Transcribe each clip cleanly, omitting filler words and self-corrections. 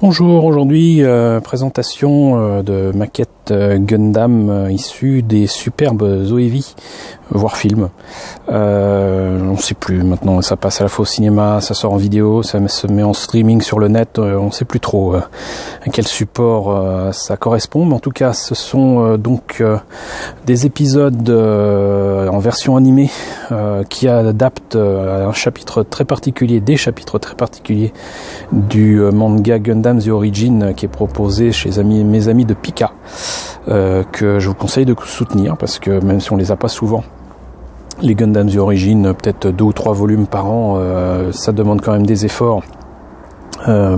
Bonjour, aujourd'hui présentation de maquettes Gundam issues des superbes Zoevi, voire films. On ne sait plus maintenant, ça passe à la fois au cinéma, ça sort en vidéo, ça se met en streaming sur le net, on ne sait plus trop à quel support ça correspond, mais en tout cas ce sont donc des épisodes en version animée qui adaptent un chapitre très particulier, des chapitres très particuliers du manga Gundam The Origin qui est proposé chez mes amis de Pika, que je vous conseille de soutenir parce que même si on les a pas souvent, les Gundam The Origin, peut-être 2 ou 3 volumes par an, ça demande quand même des efforts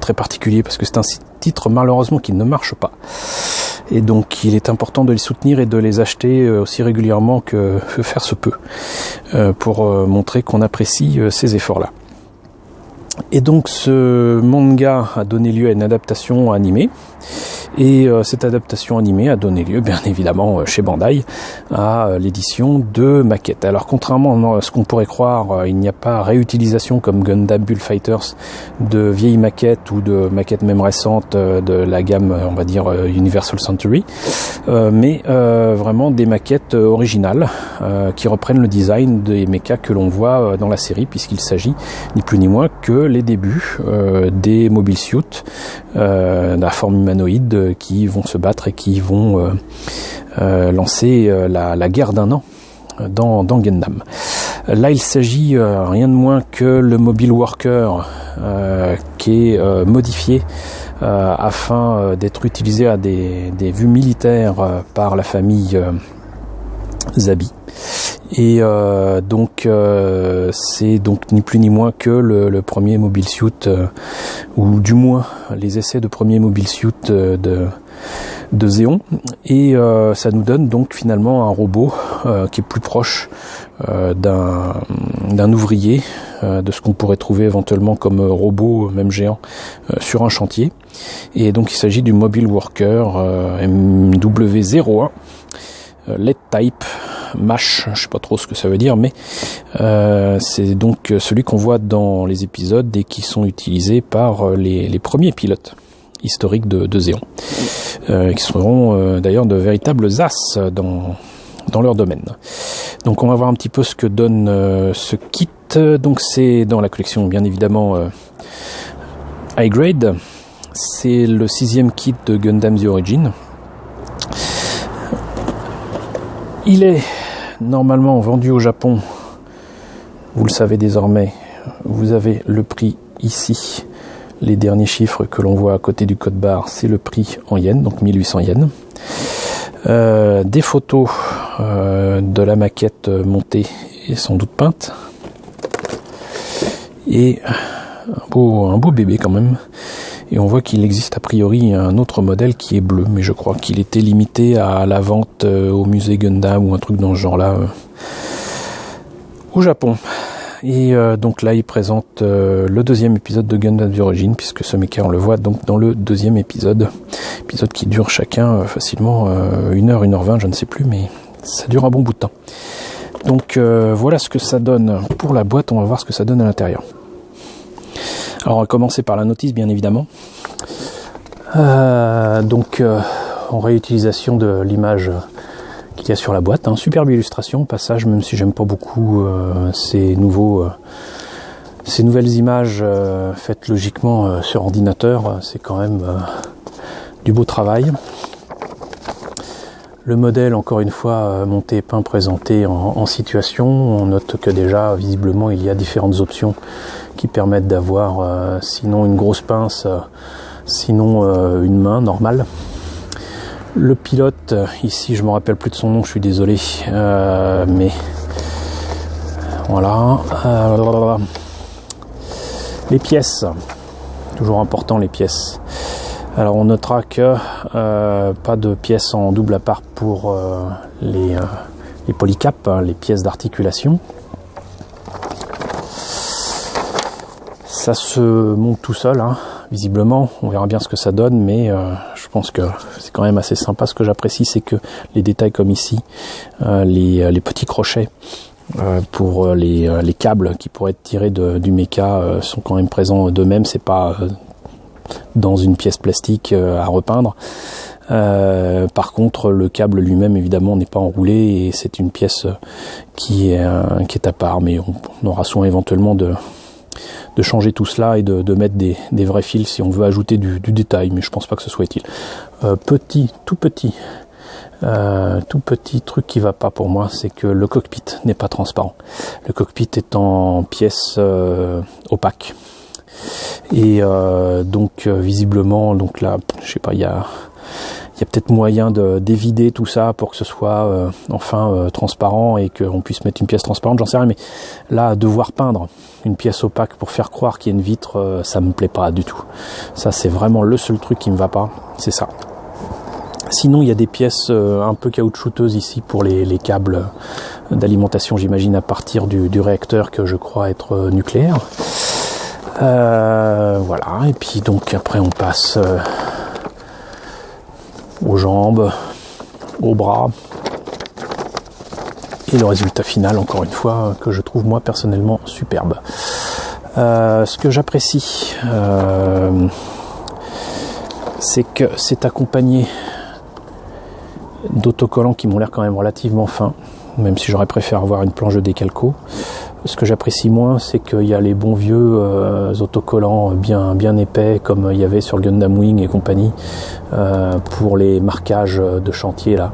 très particuliers parce que c'est un titre malheureusement qui ne marche pas. Et donc il est important de les soutenir et de les acheter aussi régulièrement que faire se peut pour montrer qu'on apprécie ces efforts-là. Et donc ce manga a donné lieu à une adaptation animée, et cette adaptation animée a donné lieu bien évidemment chez Bandai à l'édition de maquettes. Alors contrairement à ce qu'on pourrait croire, il n'y a pas réutilisation comme Gundam Bullfighters de vieilles maquettes ou de maquettes même récentes de la gamme on va dire Universal Century, mais vraiment des maquettes originales qui reprennent le design des mechas que l'on voit dans la série, puisqu'il s'agit ni plus ni moins que les débuts des mobile suits de la forme humanoïde qui vont se battre et qui vont lancer la guerre d'un an dans Gundam. Là il s'agit rien de moins que le mobile worker qui est modifié afin d'être utilisé à des vues militaires par la famille Zabi. Et donc c'est donc ni plus ni moins que le premier mobile suit, ou du moins les essais de premier mobile suit de Zéon, et ça nous donne donc finalement un robot qui est plus proche d'un ouvrier, de ce qu'on pourrait trouver éventuellement comme robot même géant sur un chantier. Et donc il s'agit du mobile worker MW01 LED Type MASH, je sais pas trop ce que ça veut dire, mais c'est donc celui qu'on voit dans les épisodes et qui sont utilisés par les premiers pilotes historiques de Zéon, qui seront d'ailleurs de véritables as dans leur domaine. Donc on va voir un petit peu ce que donne ce kit. Donc c'est dans la collection bien évidemment High Grade. C'est le 6e kit de Gundam The Origin. Il est normalement vendu au Japon, vous le savez désormais, vous avez le prix ici, les derniers chiffres que l'on voit à côté du code barre, c'est le prix en yens, donc 1800 yens. Des photos de la maquette montée et sans doute peinte, et un beau bébé quand même. Et on voit qu'il existe a priori un autre modèle qui est bleu, mais je crois qu'il était limité à la vente au musée Gundam ou un truc dans ce genre-là au Japon. Et donc là, il présente le 2e épisode de Gundam The Origin, puisque ce mecha, on le voit donc dans le 2e épisode qui dure chacun facilement 1h, 1h20, je ne sais plus, mais ça dure un bon bout de temps. Donc voilà ce que ça donne pour la boîte, on va voir ce que ça donne à l'intérieur. Alors on va commencer par la notice bien évidemment. Donc en réutilisation de l'image qu'il y a sur la boîte, superbe illustration au passage, même si j'aime pas beaucoup ces nouvelles images faites logiquement sur ordinateur, c'est quand même du beau travail. Le modèle, encore une fois, monté, peint, présenté en situation. On note que déjà, visiblement, il y a différentes options qui permettent d'avoir, sinon une grosse pince, sinon une main normale. Le pilote, ici, je me rappelle plus de son nom, je suis désolé, mais voilà. Les pièces, toujours important les pièces. Alors on notera que pas de pièces en double à part pour les polycaps, les pièces d'articulation. Ça se monte tout seul, visiblement. On verra bien ce que ça donne, mais je pense que c'est quand même assez sympa. Ce que j'apprécie, c'est que les détails comme ici, les petits crochets pour les câbles qui pourraient être tirés du mecha sont quand même présents d'eux-mêmes. C'est pas dans une pièce plastique à repeindre. Par contre, le câble lui-même évidemment n'est pas enroulé et c'est une pièce qui est à part, mais on aura soin éventuellement de changer tout cela et de mettre des vrais fils si on veut ajouter du détail, mais je pense pas que ce soit utile. Tout petit truc qui va pas pour moi, c'est que le cockpit n'est pas transparent. Le cockpit est en pièce opaque et donc visiblement, donc là, je sais pas, il y a peut-être moyen d'évider tout ça pour que ce soit enfin transparent et qu'on puisse mettre une pièce transparente, j'en sais rien, mais là, devoir peindre une pièce opaque pour faire croire qu'il y a une vitre, ça me plaît pas du tout. Ça, c'est vraiment le seul truc qui me va pas, c'est ça. Sinon, il y a des pièces un peu caoutchouteuses ici pour les câbles d'alimentation, j'imagine, à partir du réacteur que je crois être nucléaire. Voilà, et puis donc après on passe aux jambes, aux bras, et le résultat final, encore une fois, que je trouve moi personnellement superbe. Ce que j'apprécie, c'est que c'est accompagné d'autocollants qui m'ont l'air quand même relativement fins, même si j'aurais préféré avoir une planche de décalco. Ce que j'apprécie moins, c'est qu'il y a les bons vieux autocollants bien épais, comme il y avait sur le Gundam Wing et compagnie, pour les marquages de chantier là.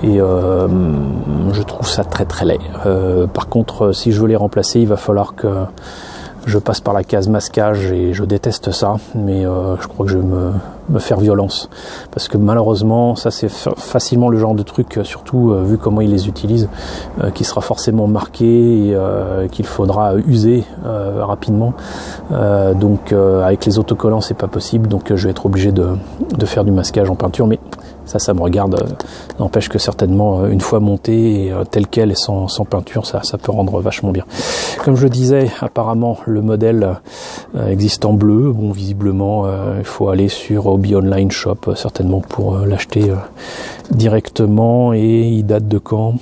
Et je trouve ça très très laid. Par contre, si je veux les remplacer, il va falloir que je passe par la case masquage et je déteste ça, mais je crois que je vais me faire violence, parce que malheureusement ça c'est facilement le genre de truc, surtout vu comment ils les utilisent, qui sera forcément marqué et qu'il faudra user rapidement, donc avec les autocollants c'est pas possible, donc je vais être obligé de faire du masquage en peinture, mais ça me regarde, n'empêche que certainement une fois monté et tel quel et sans peinture, ça peut rendre vachement bien. Comme je le disais, apparemment le modèle existe en bleu. Bon, visiblement il faut aller sur Hobby Online Shop certainement pour l'acheter directement, et il date de quand?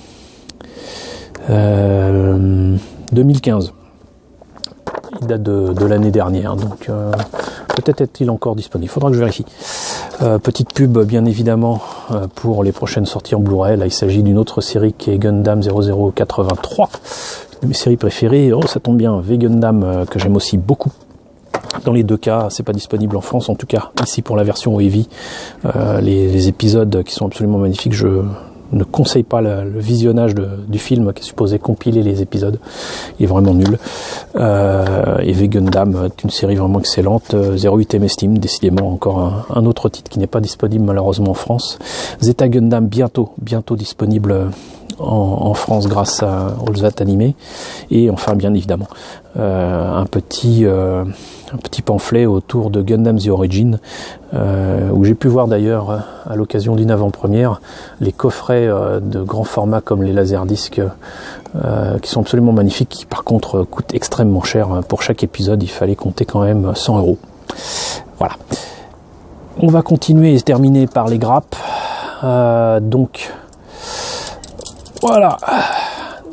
2015. Il date de l'année dernière, donc peut-être est-il encore disponible, il faudra que je vérifie. Petite pub bien évidemment pour les prochaines sorties en Blu-ray. Là il s'agit d'une autre série qui est Gundam 0083, une de mes séries préférées. Oh, ça tombe bien, V-Gundam que j'aime aussi beaucoup. Dans les deux cas, c'est pas disponible en France, en tout cas ici pour la version Heavy. Les épisodes qui sont absolument magnifiques, je ne conseille pas le visionnage du film qui est supposé compiler les épisodes, il est vraiment nul. Et V-Gundam est une série vraiment excellente. 08 MS Team, décidément encore un autre titre qui n'est pas disponible malheureusement en France. Zeta Gundam bientôt disponible en France grâce aux Zat animés. Et enfin bien évidemment un petit pamphlet autour de Gundam The Origin, où j'ai pu voir d'ailleurs à l'occasion d'une avant-première les coffrets de grand format comme les laserdiscs, qui sont absolument magnifiques, qui par contre coûtent extrêmement cher. Pour chaque épisode il fallait compter quand même 100 €. Voilà, on va continuer et terminer par les grappes. Donc voilà,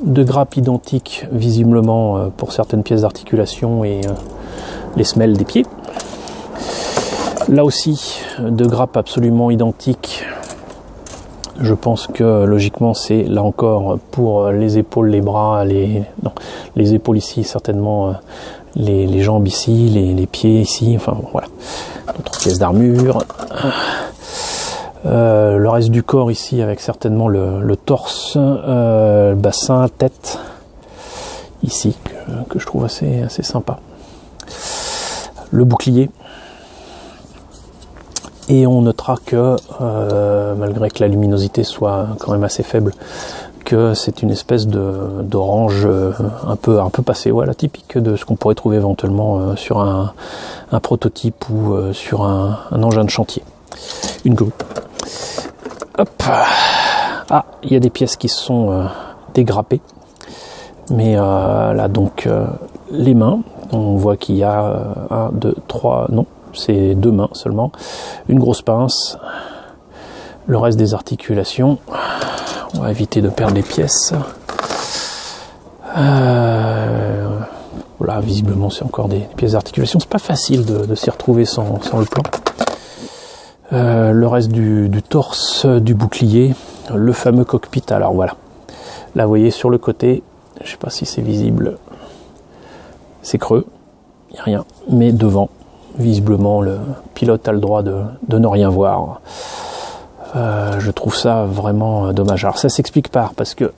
deux grappes identiques visiblement pour certaines pièces d'articulation et les semelles des pieds. Là aussi, deux grappes absolument identiques. Je pense que logiquement c'est là encore pour les épaules, les bras, les épaules ici certainement, les jambes ici, les pieds ici, enfin bon, voilà. D'autres pièces d'armure. Le reste du corps ici avec certainement le torse, le bassin, tête ici que je trouve assez sympa. Le bouclier, et on notera que malgré que la luminosité soit quand même assez faible, que c'est une espèce d'orange un peu passé, voilà, typique de ce qu'on pourrait trouver éventuellement sur un prototype ou sur un engin de chantier, une grue. Hop. Ah, il y a des pièces qui sont dégrappées, mais là donc les mains, on voit qu'il y a 1, 2, 3, non, c'est 2 mains seulement, une grosse pince, le reste des articulations, on va éviter de perdre les pièces, Là, visiblement, c'est encore des pièces d'articulation. C'est pas facile de s'y retrouver sans le plan. Le reste du torse, du bouclier, le fameux cockpit. Alors voilà. Là, vous voyez sur le côté, je sais pas si c'est visible, c'est creux, il n'y a rien. Mais devant, visiblement, le pilote a le droit de ne rien voir. Je trouve ça vraiment dommage. Alors ça s'explique parce que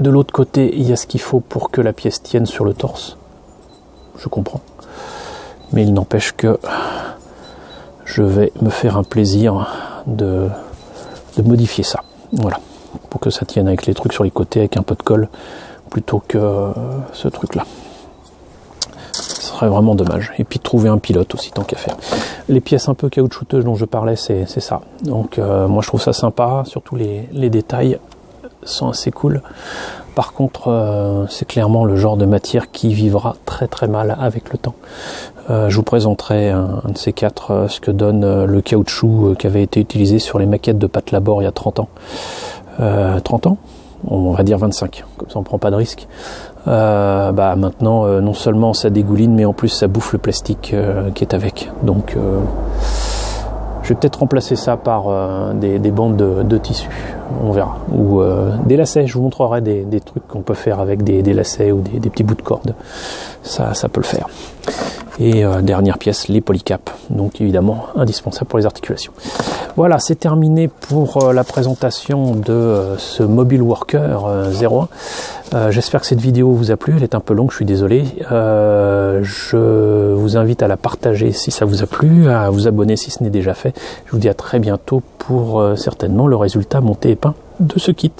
de l'autre côté, il y a ce qu'il faut pour que la pièce tienne sur le torse. Je comprends. Mais il n'empêche que je vais me faire un plaisir de modifier ça. Voilà. Pour que ça tienne avec les trucs sur les côtés, avec un peu de colle, plutôt que ce truc-là. Ce serait vraiment dommage. Et puis trouver un pilote aussi, tant qu'à faire. Les pièces un peu caoutchouteuses dont je parlais, c'est ça. Donc moi je trouve ça sympa, surtout les détails sont assez cool. Par contre, c'est clairement le genre de matière qui vivra très très mal avec le temps. Je vous présenterai un de ces quatre, ce que donne le caoutchouc qui avait été utilisé sur les maquettes de Pat Labor il y a 30 ans. 30 ans, on va dire 25, comme ça on prend pas de risque. Maintenant, non seulement ça dégouline, mais en plus ça bouffe le plastique qui est avec. Donc je vais peut-être remplacer ça par des bandes de tissu, on verra. Ou des lacets, je vous montrerai des trucs qu'on peut faire avec des lacets ou des petits bouts de corde. Ça peut le faire. Et dernière pièce, les polycaps, donc évidemment indispensable pour les articulations. Voilà, c'est terminé pour la présentation de ce Mobile Worker 01. J'espère que cette vidéo vous a plu, elle est un peu longue, je suis désolé. Je vous invite à la partager si ça vous a plu, à vous abonner si ce n'est déjà fait. Je vous dis à très bientôt pour certainement le résultat monté et peint de ce kit.